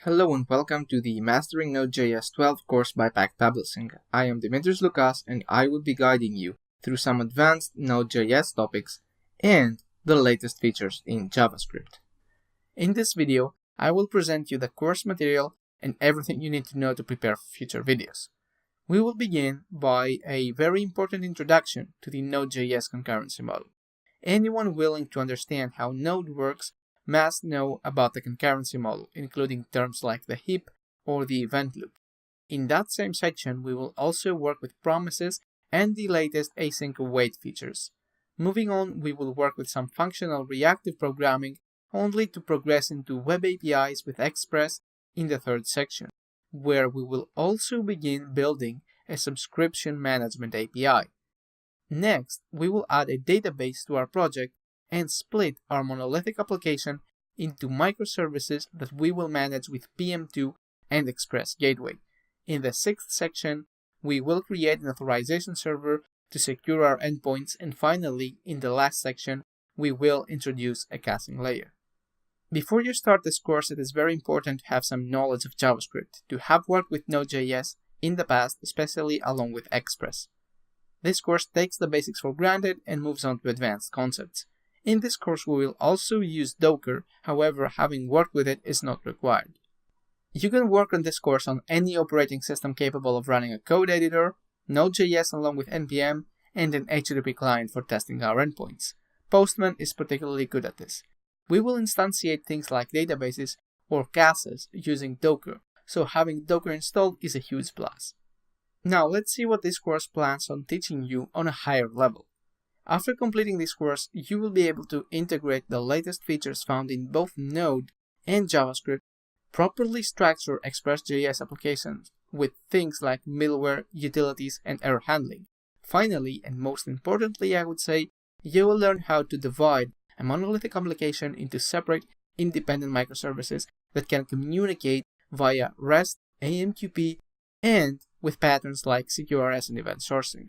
Hello and welcome to the Mastering Node.js 12 course by Pack Publishing. I am Dimitris Lukas and I will be guiding you through some advanced Node.js topics and the latest features in JavaScript. In this video, I will present you the course material and everything you need to know to prepare for future videos. We will begin by a very important introduction to the Node.js concurrency model. Anyone willing to understand how Node works must know about the concurrency model, including terms like the heap or the event loop. In that same section, we will also work with promises and the latest async await features. Moving on, we will work with some functional reactive programming, only to progress into web APIs with Express in the third section, where we will also begin building a subscription management API. Next, we will add a database to our project and split our monolithic application into microservices that we will manage with PM2 and Express Gateway. In the sixth section, we will create an authorization server to secure our endpoints, and finally, in the last section, we will introduce a caching layer. Before you start this course, it is very important to have some knowledge of JavaScript, to have worked with Node.js in the past, especially along with Express. This course takes the basics for granted and moves on to advanced concepts. In this course, we will also use Docker, however, having worked with it is not required. You can work on this course on any operating system capable of running a code editor, Node.js along with NPM, and an HTTP client for testing our endpoints. Postman is particularly good at this. We will instantiate things like databases or caches using Docker, so having Docker installed is a huge plus. Now let's see what this course plans on teaching you on a higher level. After completing this course, you will be able to integrate the latest features found in both Node and JavaScript, properly structure Express.js applications with things like middleware, utilities, and error handling. Finally, and most importantly I would say, you will learn how to divide a monolithic application into separate, independent microservices that can communicate via REST, AMQP, and with patterns like CQRS and event sourcing.